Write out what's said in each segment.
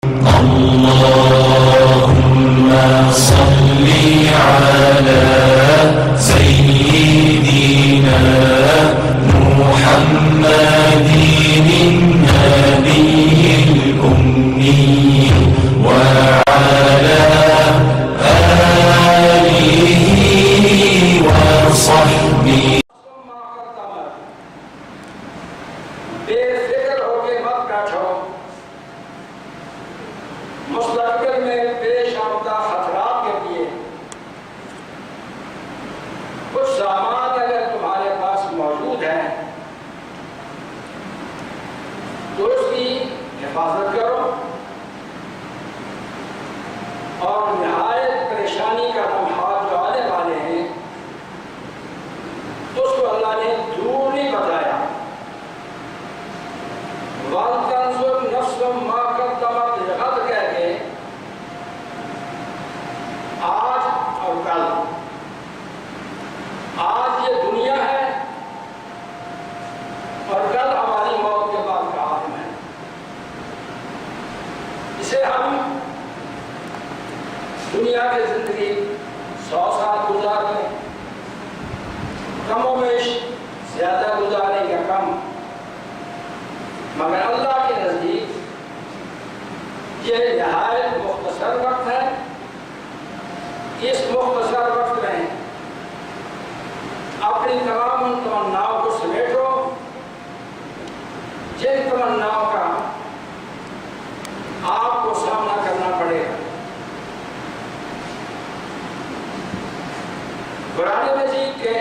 اللهم صل على سيدنا محمد النبي الأمي وعلى آله وصحبه. بے فکر ہو کے مت بیٹھو، مستقبل میں پیش آمدہ خطرات کے لیے کچھ سامان اگر تمہارے پاس موجود ہیں تو اس کی حفاظت کرو، اور نہایت پریشانی کا لمحات جو آنے والے ہیں اس کو اللہ نے دور نہیں بتایا. وَلْتَنْظُرْ نَفْسٌ مَا قَدَّمَتْ لِغَدٍ کہہ کے آج اور کل، آج یہ دنیا ہے اور کل ہماری موت کے بعد کا عالم ہے. اسے ہم دنیا کی زندگی 100 سال گزار لیں، کم و بیش زیادہ گزاریں یا کم، مگر اللہ کے نزدیک یہ نہایت مختصر وقت ہے. اس مختصر وقت میں اپنی تمام ان تمناؤں کو سمیٹو جن تمناؤں کا آپ کو سامنا کرنا پڑے گا. قرآن مجید کے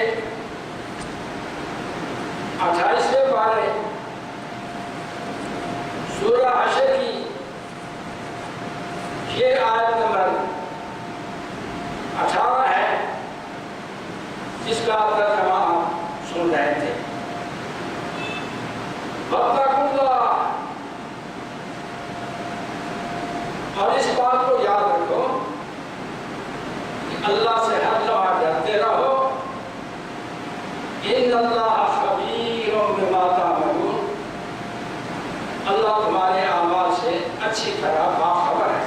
28ویں پارے سورہ حشر کی یہ آیت نمبر 18 ہے جس کا ترجمہ آپ سن رہے تھے. وَاتَّقُوا اللَّهَ، اور اس بات کو یاد رکھو کہ اللہ سے ہر لمحہ ڈرتے رہو. إِنَّ اللَّهَ خَبِيرٌ بِمَا تَعْمَلُونَ، اللہ تمہارے اعمال سے اچھی طرح باخبر ہے.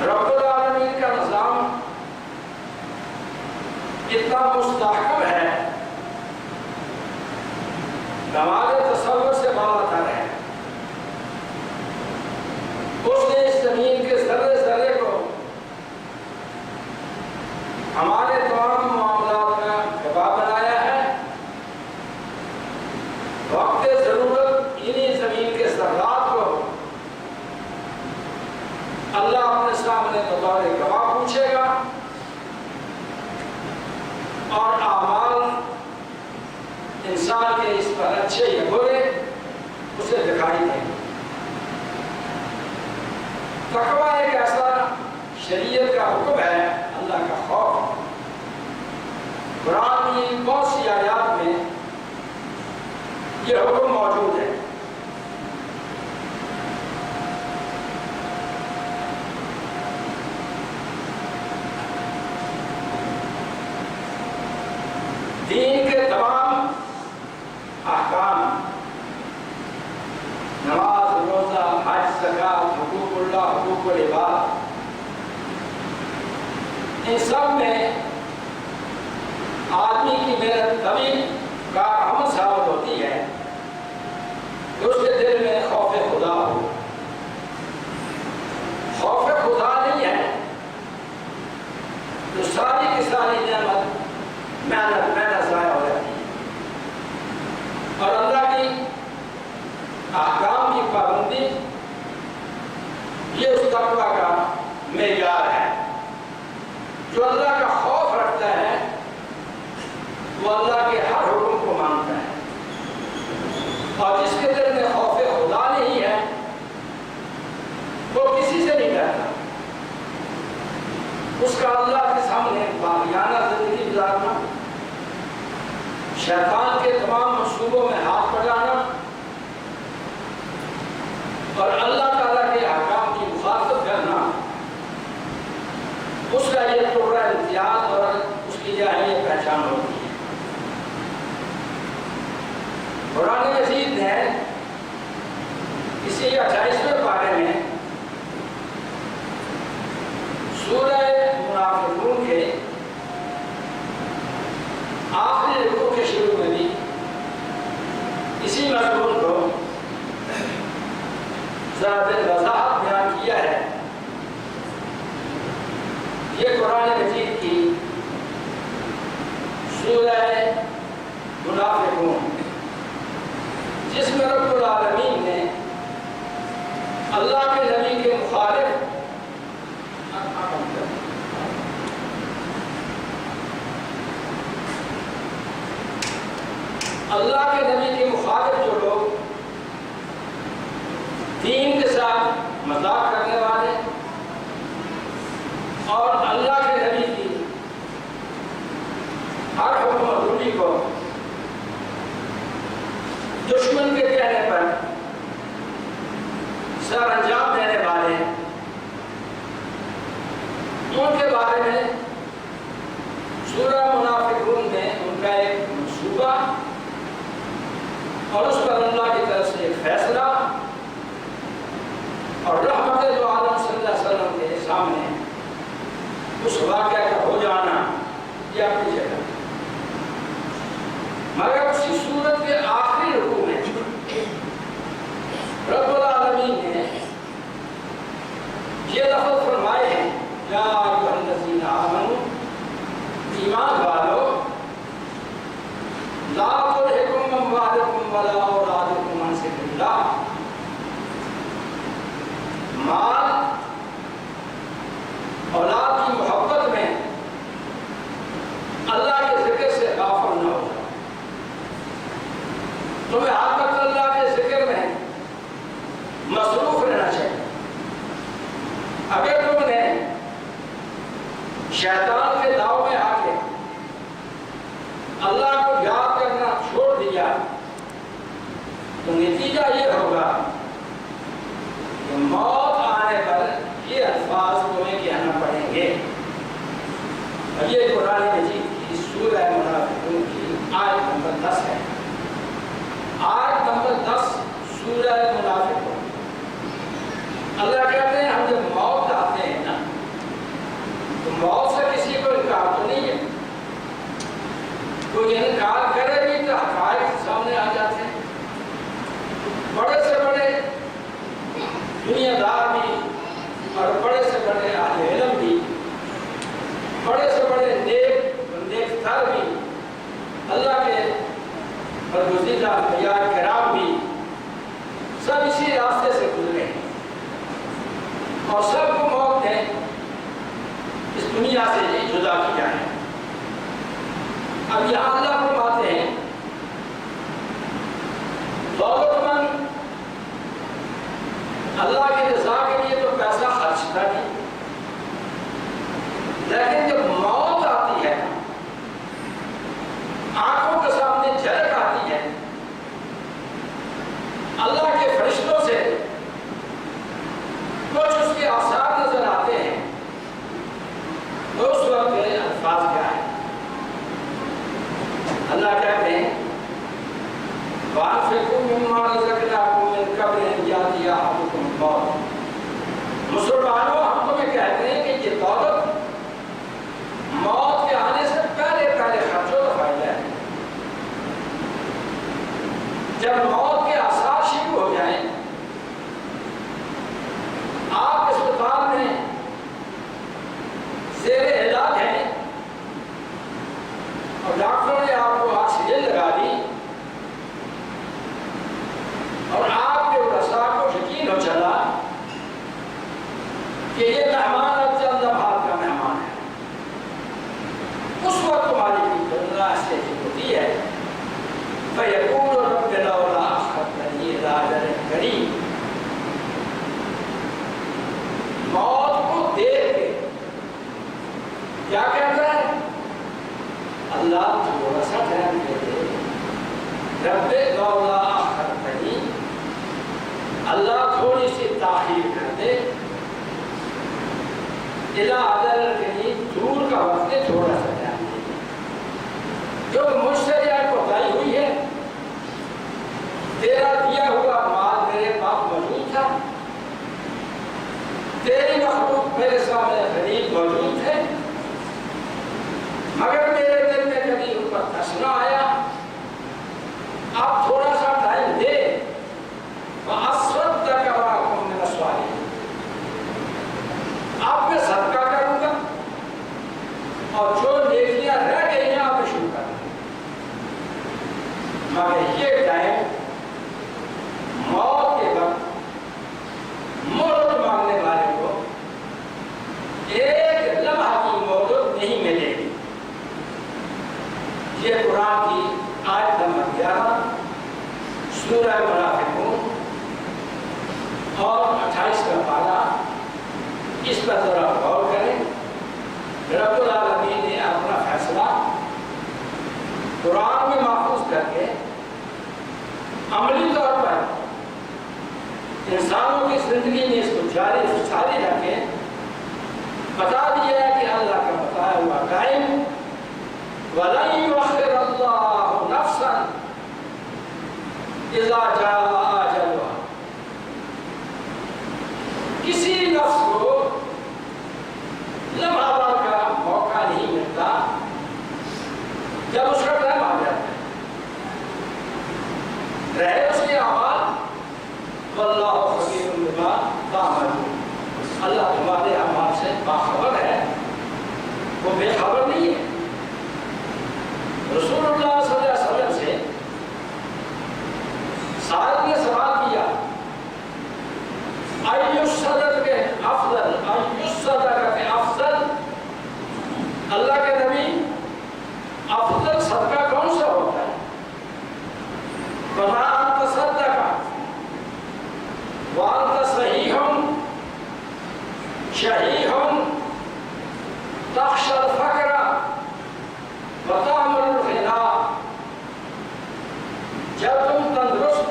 رب العالمین کا نظام اتنا مستحکم ہے کہ ہمارے تصور سے بالاتر ہے. اس نے اس زمین کے ذرے ذرے کو ہمارے تمام معاملات کا جواب بنایا ہے. وقت ضرورت انہی زمین کے ذرات کو اللہ اپنے سامنے بطور گواہ پوچھے گا، اور اعمال انسان کے اس پر اچھے یا برے اسے دکھائی دیں. تقویٰ ایک ایسا شریعت کا حکم ہے، اللہ کا خوف. قرآن کی بہت سی آیات میں یہ حکم موجود ہے. دین کے تمام احکام، نماز، روزہ، حج، زکوٰۃ، حقوق اللہ، حقوق العباد، ان سب میں آدمی کی محنت تبھی کارآمد ثابت ہوتی ہے کہ اس کے دل میں خوف خدا ہو. خوف خدا نہیں ہے تو ساری کی ساری نعمت محنت ضائع ہو جاتی ہے. اور اللہ کی احکام کی پابندی یہ اس تقویٰ کا معیار ہے. جو اللہ کا خوف رکھتا ہے وہ اللہ کے ہر حکم کو مانتا ہے، اور جس کے دل میں خوف خدا نہیں ہے وہ کسی سے نہیں ڈرتا. اس کا اللہ کے سامنے باغیانہ زندگی گزارنا، شیطان کے تمام منصوبوں میں ہاتھ بٹانا اور اللہ تعالیٰ کے احکام کی مخالفت کرنا، اس کا یہ ٹکڑا امتیاز اور اس کی یہ پہچان ہوتی ہے. قرآن مجید نے اسی 28ویں پارے میں سورہ منافقون کے آخری رکوع کے شروع میں بھی اسی مضمون کو ذرا وضاحت بیان کیا ہے۔ یہ قرآن مجید کی سورہ منافقون جس میں رب العالمین نے اللہ کے نبی کے مخالف اللہ کے نبی کے مخالف جو لوگ دین کے ساتھ مذاق کرنے والے اور اللہ کے نبی کی ہر حکم و حکمی کو دشمن کے کہنے پر سر انجام دینے والے، ان کے بارے میں سورہ منافقون میں ان کا ایک منصوبہ اور اس پر اللہ کی طرف سے ایک فیصلہ اور رحمت دو عالم صلی اللہ علیہ وسلم کے سامنے اس واقعہ کا ہو جانا یہ اپنی جگہ، مگر اسی صورت کے آخری رکوع میں رب العالمین نے یہ لفظ فرمائے ہیں یا ایھا الذین آمنوا، ایمان والو، لا تلھکم اموالکم ولا اولادکم عن ذکر اللہ، مال اولاد کی محبت میں اللہ کے ذکر سے غافل نہ ہو، تمہیں ہر وقت اللہ کے ذکر میں مصروف رہنا چاہیے۔ اگر تم نے شیطان کے داؤ میں آ کے اللہ کو یاد کرنا چھوڑ دیا تو نتیجہ یہ ہوگا کہ موت آنے پر یہ الفاظ تمہیں کہنا پڑیں گے۔ اور یہ قرآن مجید کی سورہ منافقون کی آیت نمبر 10 ہے۔ آیت نمبر 10 سورہ منافقون۔ اللہ کہتے ہیں ہم جب موت آتے ہیں نا تو موت سے کسی کو انکار تو نہیں ہے، کوئی انکار کرے بھی تو حقائق سامنے آ جاتے ہیں۔ بڑے سے بڑے دنیا دار بھی اور بڑے سے بڑے اہل علم بھی، بڑے سے بڑے نیک تر بھی، اللہ کے برگزیدہ انبیاء کرام بھی سب اسی راستے سے گزرے ہیں اور سب کو موت نے اس دنیا سے جدا کیا ہے۔ اب یہاں اللہ فرماتے ہیں دولت مند اللہ کی رضا کے لیے تو پیسہ خرچ کرتا نہیں، لیکن جب موت آتی ہے آنکھوں کے سامنے جھلک آتی ہے اللہ کے فرشتوں سے کچھ اس کے آثار نظر آتے ہیں تو اس وقت کے الفاظ کیا ہے؟ اللہ کہتے ہیں وَأَنفِقُوا مِمَّا رَزَقْنَاكُم مِّن قَبْلِ أَن يَأْتِيَ أَحَدَكُمُ الْمَوْتُ۔ مسلمانوں ہم تمہیں کہتے ہیں کہ یہ دولت موت کے آنے سے پہلے خرچوں کا فائدہ ہے۔ جب موت کے آثار شروع ہو جائیں، آپ اسپتال میں زیر علاج ہیں اور ڈاکٹروں نے آپ کو آکسیجن لگا دی اور آپ کے ورثاء کو یقین ہو چلا کہ یہ مہمان اب چند لمحات کا مہمان ہے، اس وقت تمہاری دنیا سے ہوتی ہے فَيَقُولُ رَبِّ لَوْلَا أَخَّرْتَنِي إِلَىٰ أَجَلٍ قَرِيبٍ۔ موت کو دیکھ کے کیا کہتا ہے؟ اللہ تھوڑا سا ٹائم دے دے، رب لولا أخرتنی، اللہ تھوڑی سی تاخیر کر دے، إِلَىٰ أَجَلٍ قَرِيبٍ، دور کا وقت ہے، تھوڑا سا ٹائم دے دے، جو مجھ سے یار کوتاہی ہوئی ہے، تیرا دیا ہوا مال میرے پاس موجود میرے سامنے غریب موجود تھے، مگر میرے دل میں کبھی ان پر ترس نہ آیا۔ آپ تھوڑا سا ٹائم دے، وَأَصْوَدَّكَ وَأَكُن مِّنَ الصَّالِحِينَ، آپ میں صدقہ کروں گا اور جو نیکیاں رہ گئی ہیں آپ میں شروع کروں گا۔ مگر یہ ٹائم موت کے وقت مہلت مانگنے والے کو ایک لمحہ کی مہلت نہیں ملے گی۔ یہ قرآن کی آیت نمبر 11 سورہ منافقون اور 28 کا پارہ، اس پر ذرا غور کریں۔ رب العالمین نے اپنا فیصلہ قرآن میں محفوظ کر کے عملی طور پر انسانوں کی زندگی میں اس کو جاری رکھے بتا دیا ہے کہ اللہ کا بتایا ہوا قائم وَلَن يُؤَخِّرَ اللَّهُ نَفْسًا إِذَا جَاءَ أَجَلُهَا، کسی نفس کو لمحہ بھر کا موقع نہیں ملتا جب اس کا ٹائم آ جاتا ہے، رہے اس کے اعمال واللہ خبیر بما تعملون، اللہ تمہارے اعمال سے باخبر ہے، وہ بے خبر نہیں ہے۔ رسول اللہ صلی اللہ علیہ وسلم سے سائل نے سوال کیا ایُّ الصدقہ افضل، ایُّ الصدقہ افضل، اللہ کے نبی افضل صدقہ کون سا ہوتا ہے؟ فَمَا أَنْتَ صَدَّقَ وَأَنْتَ صَحِيحٌ شَحِيحٌ تَخْشَى الْفَقْرَ وَتَأْمُلُ الْغِنَىٰ، جب تم تندرست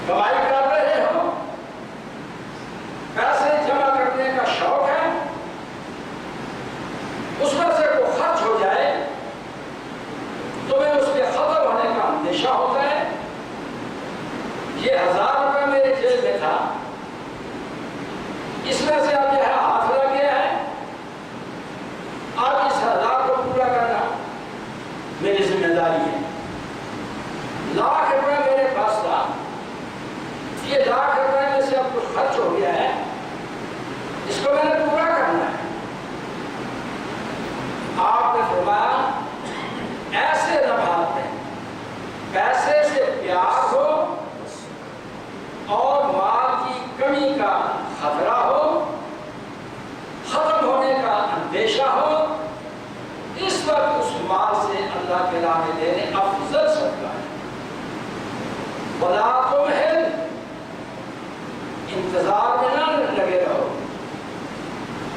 کمائی کر رہے ہو، پیسے جمع کرنے کا شوق ہے، اس میں سے وہ خرچ ہو جائے تمہیں اس کے ختم ہونے کا اندیشہ ہوتا ہے۔ یہ 1000 روپے میرے جیب میں تھا، اس میں سے اب یہ ہاتھ لگ گیا ہے، اب اس 1000 کو پورا کرنا میری ذمہ داری ہے۔ 1,00,000 روپے میرے پاس تھا، یہ 1,00,000 روپے میں سے اب کچھ خرچ ہو گیا ہے، اس کو میں نے پورا کرنا ہے۔ آپ نے فرمایا ایسے لمحات میں پیسے سے پیار ہو اور مال کی کمی کا خطرہ ہو، ختم ہونے کا اندیشہ ہو، اس وقت اس مال سے اللہ کے راہ میں دینے افضل صدقہ ہے۔ وَلَا تُمْهِلْ، انتظار میں نہ لگے رہو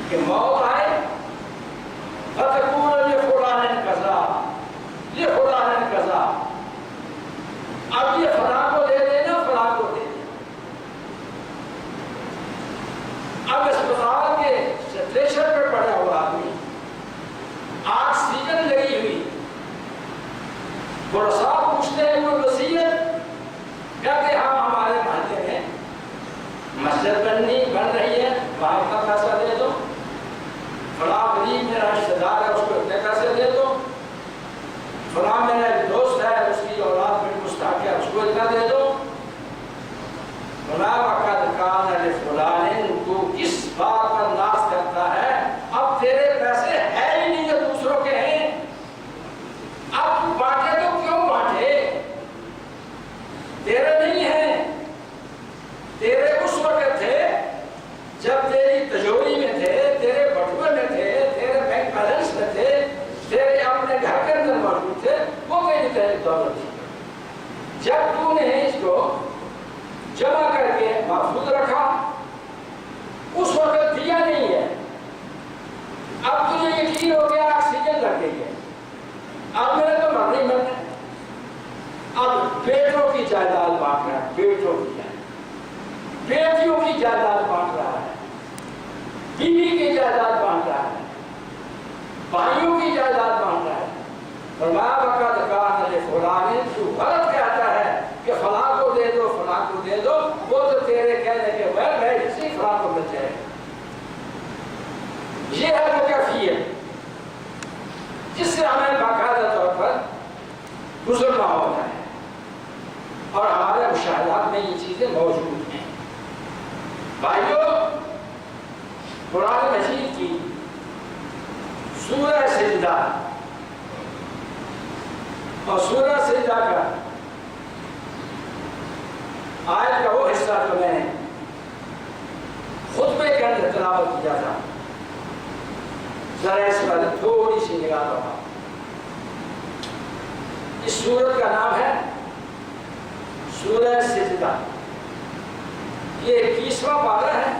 کہ موت آئے فَتَقُولُ لِفُلَانٍ كَذَا لِفُلَانٍ كَذَا، اب یہ فلاں کو دے دینا، فلاں کو دے دینا۔ اب اسپتال کے سٹریچر پہ پڑا ہوا آدمی، آکسیجن لگی ہوئی، گھوڑا صاحب پوچھتے ہیں کوئی وصیت، کہتے ہاں ہمارے محلے میں مسجد بن رہی ہے، وہاں اتنا پیسہ دے دو، فلاں غریب میرا رشتہ دار ہے اس کو اتنے پیسے دے دو، فلاں میرا ایک دوست ہے اس کی اولاد بڑی مستحق ہے اس کو اتنا دے دو۔ فلاں وقت کان لفلان، تو کس بات پر ناز کرتا ہے؟ اب تیرے پیسے ہے ہی نہیں جو دوسروں کے ہیں، اب تو بانٹے تو کیوں بانٹے؟ تیرے نہیں ہیں، تیرے اس وقت تھے جب تیری تجوری میں تھے، تیرے بٹوے میں تھے، تیرے بینک بیلنس میں تھے، تیرے اپنے گھر کے اندر موجود تھے، وہ تیری دولت تھی۔ جب تو نے اس کو جمع کر کے محفوظ رکھا، اس وقت دیا نہیں ہے، اب تجھے یقین ہو گیا آکسیجن لگ گئی ہے، اب میرے تو مرنا ہی مرنا ہے، اب بیٹوں کی جائیداد بانٹ رہا ہے، بیٹوں کی جائیداد، بیٹیوں کی جائیداد بانٹ رہا ہے، بیوی کی جائیداد بانٹ رہا ہے، بھائیوں کی جائیداد بانٹ رہا ہے۔ فرمایا وقت کان لفلان، تو غلط کہتا ہے کہ فلاں کو دے دو، فلاں کو دے دو، وہ تو تیرے کہنے کے بعد ہے اسی فلاں کو مل جائے، یہ ہے وہ کیفیت جس سے ہمیں باقاعدہ طور پر گزرنا ہوتا ہے، اور ہمارے مشاہدات میں یہ چیزیں موجود ہیں۔ بھائیو، قرآن مجید کی سورہ سجدہ اور سورہ سجدہ کا آیت کا وہ حصہ جو میں نے خطبے کے اندر تلاوت کیا تھا، ذرا اس پر تھوڑی سی نگاہ کرو۔ اس سورت کا نام ہے سورہ سجدہ۔ یہ 21واں پارہ ہے،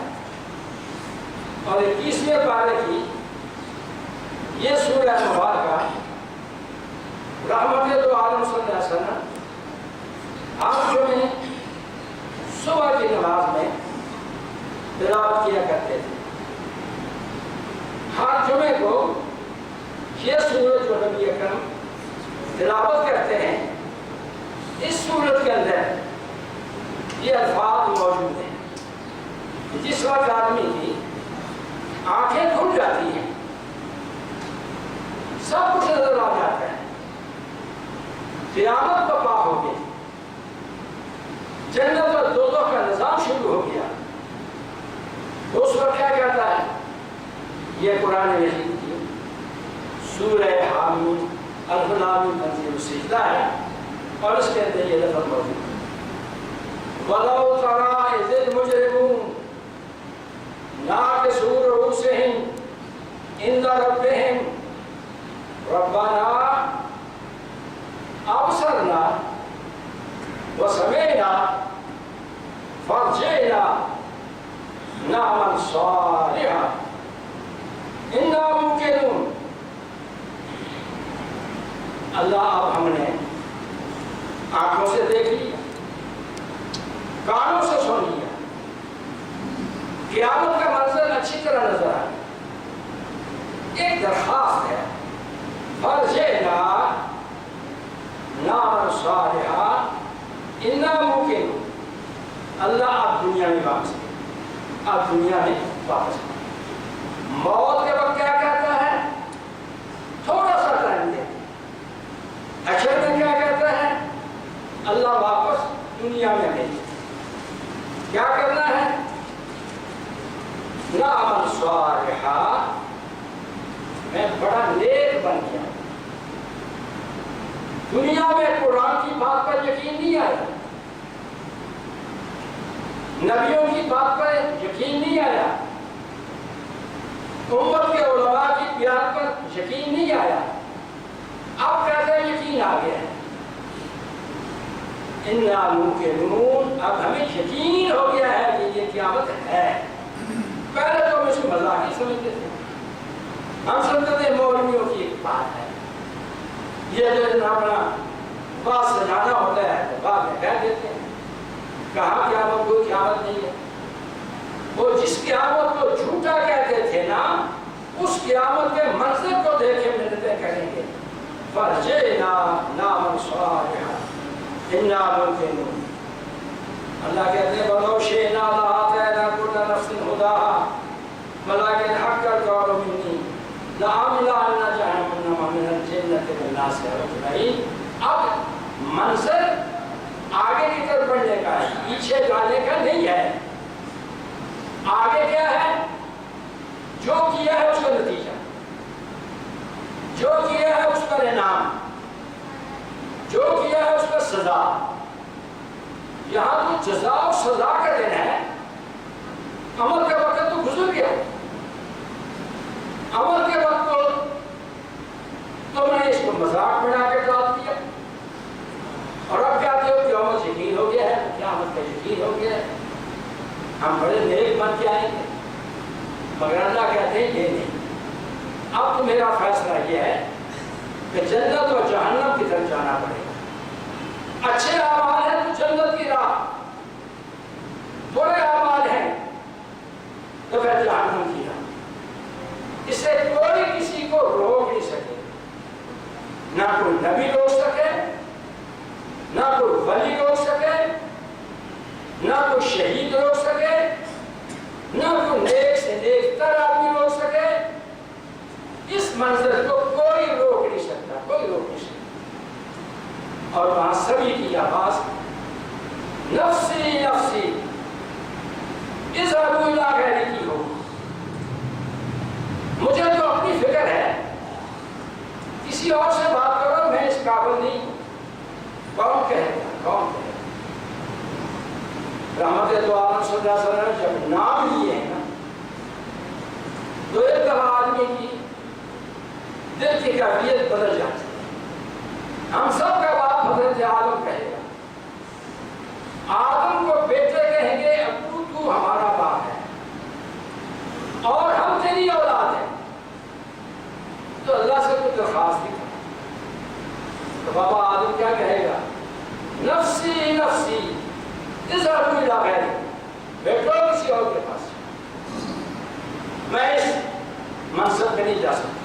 اور 21ویں پارے کی یہ سورہ مبارکہ رحمت دو عالم صلی اللہ علیہ وسلم آپ جو میں صبح کی نماز میں تلاوت کیا کرتے تھے۔ ہر جمعے کو یہ سورت جو نبی اکرم تلاوت کرتے ہیں، اس سورت کے اندر یہ الفاظ موجود ہیں۔ جس وقت آدمی کی آنکھیں کھل جاتی ہیں، سب کچھ نظر آ جاتا ہے، قیامت برپا ہو گئی، جنت اور دوزخ کا نظام شروع ہو گیا، تو اس وقت کیا کہتا ہے؟ یہ قرآن مجید کی سورہ حامیم الف لام میم تنزیل السجدہ ہے، اور اس کے اندر یہ لفظ موجود ہے، وَلَوْ تَرَىٰ إِذِ الْمُجْرِمُونَ نَاكِسُو رُءُوسِهِمْ عِندَ رَبِّهِمْ رَبَّنَا أَبْصَرْنَا وَسَمِعْنَا فَارْجِعْنَا نَعْمَلْ صَالِحًا إِنَّا مُوقِنُونَ۔ اللہ اب ہم نے آنکھوں سے دیکھ لیا، کانوں سے سن لیا، قیامت کا منظر اچھی طرح نظر آیا۔ ایک درخواست ہے، فَارْجِعْنَا نَعْمَلْ صَالِحًا إِنَّا مُوقِنُونَ۔ اللہ اب دنیا میں واپس آئے، اب دنیا میں واپس آئے۔ موت کے وقت کیا کہتا ہے؟ تھوڑا سا ٹائم دے۔ اچھر میں کیا کہتا ہے؟ اللہ واپس دنیا میں بھیج۔ کیا کرنا ہے؟ نعمل صالحا، میں بڑا نیک بن گیا۔ دنیا میں قرآن کی بات پر یقین نہیں آیا، نبیوں کی بات پر یقین نہیں آیا، امت کے علماء کی بیان پر یقین نہیں آیا، اب کہتے ہیں یقین آ گیا ہے۔ اِنَّا مُوقِنُونَ، اب ہمیں یقین ہو گیا ہے کہ یہ قیامت ہے۔ پہلے تو ہم اس کو مذاق ہی سمجھتے تھے، ہم سمجھتے تھے مولویوں کی ایک بات ہے، یہ جو اپنا بات سجانا ہوتا ہے تو بعد میں کہہ دیتے ہیں، کہاں قیامت؟ کوئی قیامت نہیں ہے۔ وہ جس قیامت کو جھوٹا کہتے تھے نا، اس قیامت کے منظر کو دیکھ کے منتیں کریں گے، فَارْجِعْنَا نَعْمَلْ صَالِحًا إِنَّا مُوقِنُونَ۔ اللہ کہتے ہیں وَلَوْ شِئْنَا لَآتَيْنَا كُلَّ نَفْسٍ هُدَاهَا وَلَٰكِنْ حَقَّ الْقَوْلُ مِنِّي لَأَمْلَأَنَّ جَهَنَّمَ مِنَ الْجِنَّةِ وَالنَّاسِ أَجْمَعِينَ۔ اب منظر آگے کی طرف بڑھنے کا ہے، پیچھے جانے کا نہیں ہے۔ آگے کیا ہے؟ جو کیا ہے اس کا نتیجہ، جو کیا ہے اس کا انعام، جو کیا ہے اس کا سزا۔ یہاں تو جزا و سزا کا دن ہے، عمل کا وقت تو گزر گیا، عمل کے وقت کو تم نے اس کو مذاق بنا کے ڈال دیا، اور اب کہتے ہو کہ عمل یقین ہو گیا ہے، قیامت کا یقین ہو گیا ہے، ہم بڑے نیک بن کے آئیں گے۔ مگر اللہ کہتے ہیں یہ نہیں، اب تو میرا فیصلہ یہ ہے کہ جنت اور جہنم کی طرف جانا پڑے گا۔ اچھے اعمال ہیں تو جنت کی راہ، برے اعمال ہیں تو پھر جہنم کی راہ۔ اسے کوئی کسی کو روک نہیں سکے، نہ کوئی نبی روک سکے، نہ کوئی ولی روک سکے، نہ کوئی شہید روک سکے، نہ کوئی نیک سے نیک تر آدمی روک سکے، منظر کو کوئی روک نہیں سکتا، کوئی روک نہیں سکتا۔ اور وہاں سبھی کی آواز نفسی نفسی اذهبوا الی غیری کی ہو۔ مجھے تو اپنی فکر ہے، کسی اور سے بات کرو، میں اس قابل نہیں ہوں۔ کون کہے گا، کون کہے گا؟ رحمت دو عالم صلی اللہ علیہ وسلم نے جب نام لیے ہیں نا، تو ایک دفعہ آدمی کی دل کی کیفیت بدل جاتی ہے۔ ہم سب کا باپ حضرت آدم کہے گا، آدم کو بیٹے کہیں گے ابو تو ہمارا باپ ہے اور ہم تیری اولاد ہیں، تو اللہ سے کوئی درخواست نہیں کرتا، تو بابا آدم کیا کہے گا؟ نفسی نفسی اذهبوا الی غیری، بیٹھو کسی اور کے پاس، میں اس منصب پہ نہیں جا سکتا۔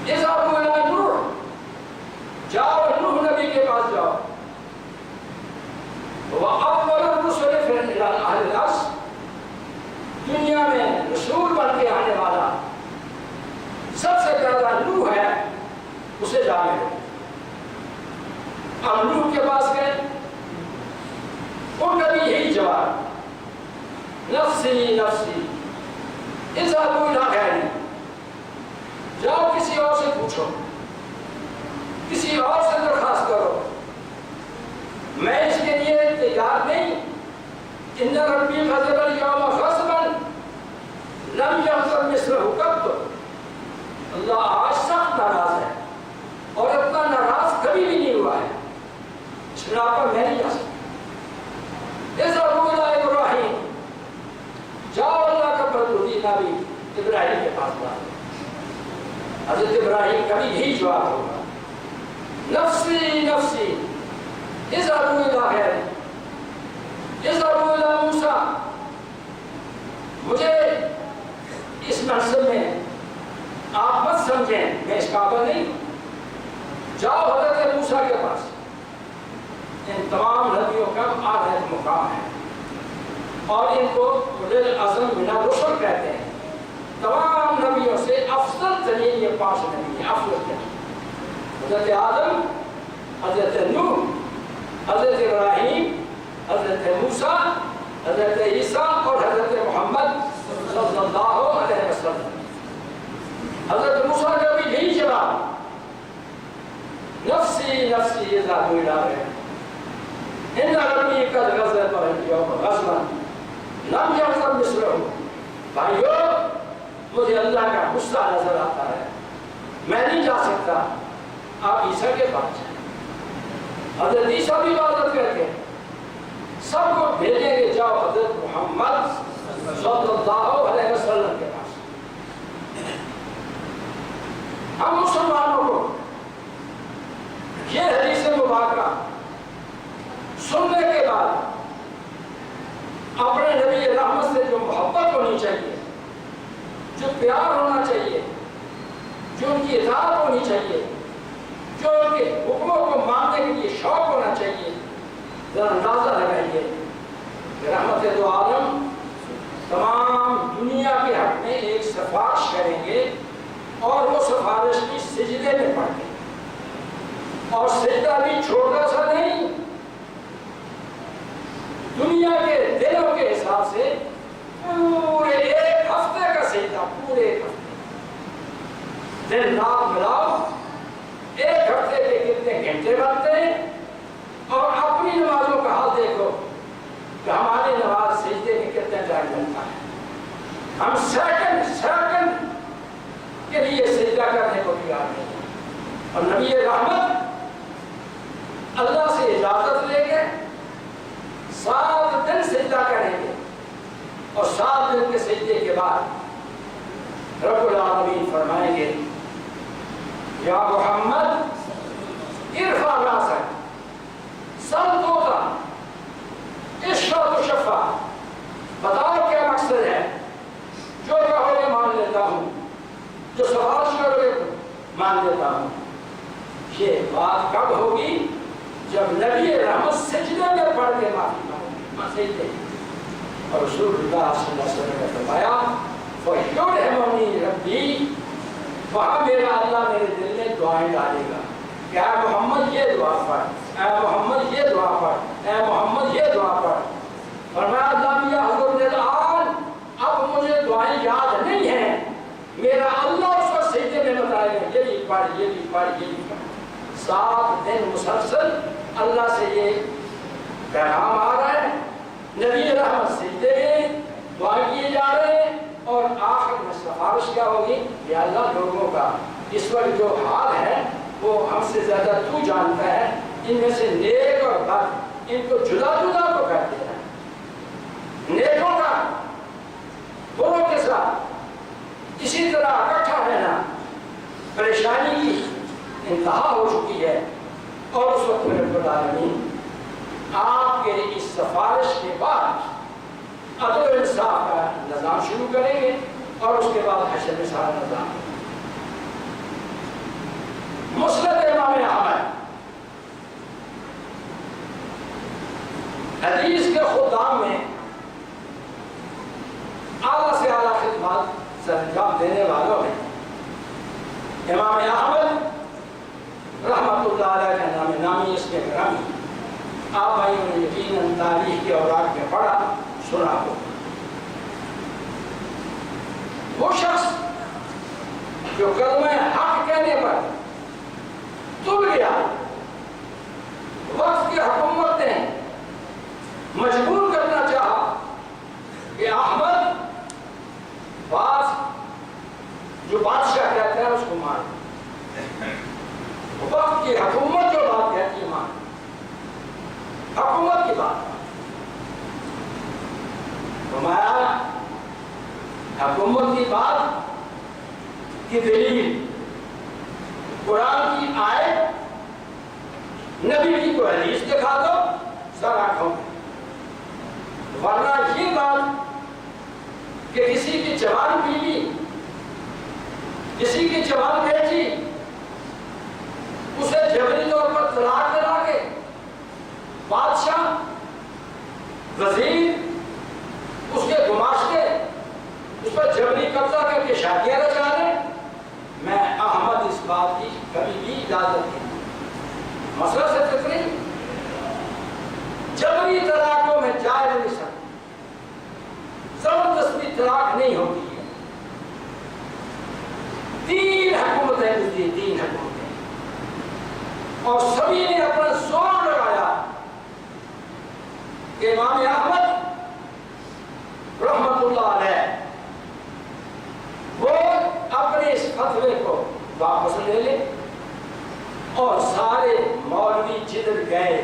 اذهبوا الی نوح، جاؤ نوح نبی کے پاس جاؤ، وَأَوَّلُ الرُّسُلِ فِي أَهْلِ الْأَرْضِ، دنیا میں رسول بن کے آنے والا سب سے زیادہ نوح ہے، اسے جانے دو۔ اب نوح کے پاس گئے، ان کا بھی یہی جواب، نفسی نفسی اذهبوا الی غیری، جاؤ کسی اور سے پوچھو، کسی اور سے درخواست کرو، میں اس کے لیے تیار نہیں۔ ان ربی غضب اليوم غضبا لم یغضب مثلہ قط، اللہ آج سخت ناراض ہے اور اتنا ناراض کبھی بھی نہیں ہوا ہے، اس راہ پر میں نہیں جا سکتا۔ اذهبوا الی ابراہیم، جاؤ اللہ کا بردودینا بھی ابراہیم کے پاس جاؤ، حضرت ابراہیم کا بھی یہی جواب ہوگا، نفسی نفسی اذهبوا الی غیری، اذهبوا الی موسیٰ، مجھے اس منصب میں آپ مت سمجھیں، میں اس قابل نہیں ہوں، جاؤ حضرت موسیٰ کے پاس۔ ان تمام نبیوں کا اعلیٰ مقام ہے اور ان کو اولو العزم من الرسل کہتے ہیں۔ تمام نبیوں سے افضل ترین یہ 5 نبی ہیں، افضل ترین، حضرت آدم، حضرت نوح، حضرت ابراہیم، حضرت موسیٰ، حضرت عیسیٰ اور حضرت محمد صلی اللہ علیہ وسلم۔ حضرت موسیٰ کا بھی یہی جواب، نفسی نفسی اذهبوا الی غیری، ان ربی قد غضب اليوم غضبا لم یغضب مثلہ۔ بھائیو، مجھے اللہ کا غصہ نظر آتا ہے، میں نہیں جا سکتا، آپ عیسیٰ کے پاس جائیں۔ حضرت عیسیٰ بھی عبادت کرتے ہیں، سب کو بھیجیں گے، جاؤ حضرت محمد صلی اللہ علیہ وسلم کے پاس۔ ہم مسلمانوں کو یہ حدیث مبارکہ سننے کے بعد اپنے نبی رحمت سے جو محبت ہونی چاہیے، جو پیار ہونا چاہیے، جو ان کی اطاعت ہونی چاہیے، جو ان کے حکموں کو ماننے کے لیے شوق ہونا چاہیے، ذرا اندازہ لگائیے کہ رحمت دو عالم تمام دنیا کے حق میں ایک سفارش کریں گے اور وہ سفارش بھی سجدے میں پڑھ گے، اور سجدہ بھی چھوٹا سا نہیں، دنیا کے دنوں کے حساب سے پورے 1 ہفتے کا سجدہ، پورے 1 ہفتے، دن رات ملاؤ، 1 ہفتے کے کتنے گھنٹے بنتے ہیں، اور اپنی نمازوں کا حال دیکھو کہ ہماری نماز سجدے میں کتنے ٹائم لگتا ہے، ہم سیکنڈ کے لیے سجدہ کرنے کو تیار نہیں، اور نبی رحمت اللہ سے اجازت لے کے 7 دن سجدہ کریں گے، اور 7 دن کے سجدے کے بعد رب العالمین فرمائیں گے، یا محمد ارفع راسک سل توتا اشفع تشفع، بتاؤ کیا مقصد ہے، جو کہو گے مان لیتا ہوں، جو سفارش کرو گے مان لیتا ہوں۔ یہ بات کب ہوگی؟ جب نبی رحمت سجدے میں پڑھ کے معافی مانگے، اور رسول اللہ صلی اللہ علیہ وسلم نے فرمایا فَيُرْحِمُنِي رَبِّي وہاں میرا اللہ میرے دل میں دعائیں ڈالے گا کہ اے محمد یہ دعا پڑھ، اے محمد یہ دعا پڑھ، اے محمد یہ دعا پڑھ۔ فرمایا اللہ میاں حضرت الآن اب مجھے دعائیں یاد نہیں ہیں، میرا اللہ اس کو سجدے میں بتائے گا یہ بھی پڑھ، یہ بھی پڑھ، یہ بھی پڑھ۔ 7 دن مسلسل اللہ سے یہ پیغام آ رہا ہے، نبی رحمت سجدے میں دعا کیے جا رہے ہیں، اور آخر میں سفارش کیا ہوگی؟ یا اللہ لوگوں کا اس وقت جو حال ہے وہ ہم سے زیادہ تو جانتا ہے، ان میں سے نیک اور بد ان کو جدا جدا کو کر دے رہا ہے، نیکوں کا بروں کے ساتھ اسی طرح اکٹھا رہنا پریشانی کی انتہا ہو چکی ہے۔ اور اس وقت میں رب العالمین آپ کے اس سفارش کے بعد عدل و انصاف کا نظام شروع کریں گے، اور اس کے بعد حشر میں سارا نظام۔ مسند امام احمد حدیث کے خدام میں اعلیٰ سے اعلیٰ خدمات سر انجام دینے والوں میں امام احمد رحمۃ اللہ علیہ کا نام نامی اس کے گرامی، آپ بھائیوں نے یقیناً تاریخ کے اوراق میں پڑھا سنا ہو۔ وہ شخص جو کلمہ حق کہنے پر تل گیا، وقت کی حکومت نے مجبور کرنا چاہا کہ احمد جو بادشاہ کہتے ہیں اس کو مان، وقت کی حکومت جو بات کہتی ہے مان، حکومت کی بات۔ فرمایا حکومت کی بات کی دلیل قرآن کی آیت، نبی کی کوئی حدیث دکھا دو سر آنکھوں میں، ورنہ یہ بات کہ کسی کی جوان بیوی، کسی کی جوان بیٹی اسے جبری طور پر طلاق دلا کے بادشاہ، وزیر، اس کے گماشتے اس پر جبری قبضہ کر کے شادیاں رچا دیں، میں احمد اس بات کی کبھی بھی اجازت نہیں۔ مسئلہ سے فکری جبری طلاقوں میں جائز نہیں سکتی، زبردستی طلاق نہیں ہوتی ہے۔ 3 حکومتیں گزری، 3 حکومتیں، اور سبھی نے اپنا زور لگایا کہ امام احمد رحمت اللہ علیہ وہ اپنے اس فتوے کو واپس لے لے، اور سارے مولوی جدھر گئے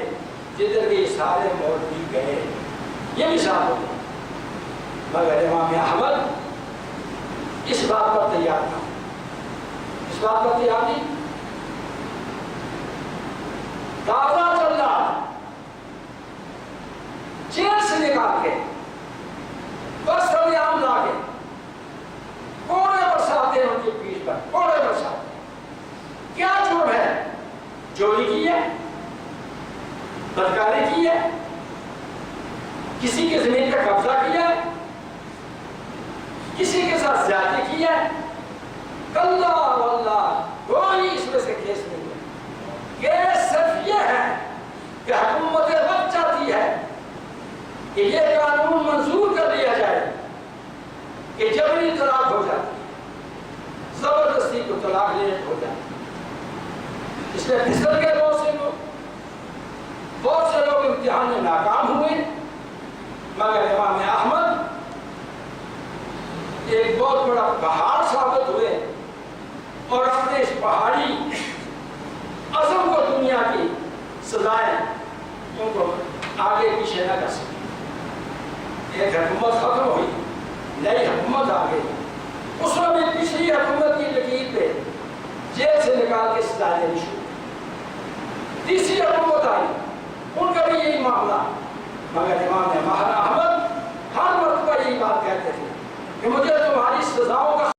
سارے مولوی گئے، یہ بھی ساتھ ہو گئے، مگر امام احمد اس بات پر تیار تھا، اس بات پر تیار نہیں، تازہ چل رہا جیل سے نکال کے بس عام لا کے کوڑے برساتے ہیں ان کی پیٹھ پر، کوڑے برساتے ہیں۔ کیا جرم ہے؟ چوری کی ہے، بدکاری کی ہے، کسی کی زمین کا قبضہ کیا ہے، کسی کے ساتھ زیادتی کی ہے، کلا واللہ کوئی اس میں سے کیس نہیں ہے۔ کیس صرف یہ ہے کہ حکومت وقت چاہتی ہے کہ یہ قانون منظور کر دیا جائے کہ جبری طلاق ہو جاتی ہے، زبردستی کو طلاق لینے ہو جاتی ہے۔ اس لیے پھسل گئے بہت سے لوگ امتحان میں ناکام ہوئے، مگر امام احمد ایک بہت بڑا پہاڑ ثابت ہوئے، اور اپنے اس پہاڑی عزم کو دنیا کی سزائیں ان کو آگے پیچھے نہ کر سکے۔ ایک حکومت ختم ہوئی، نئی حکومت آ گئی، اس میں بھی پچھلی حکومت کی لکیر پہ جیل سے نکال کے سزا دینی شروع۔ تیسری حکومت آئی، ان کا بھی یہی معاملہ، مگر امام احمد ہر مرتبہ یہی بات کہتے تھے کہ مجھے تمہاری سزاؤں کا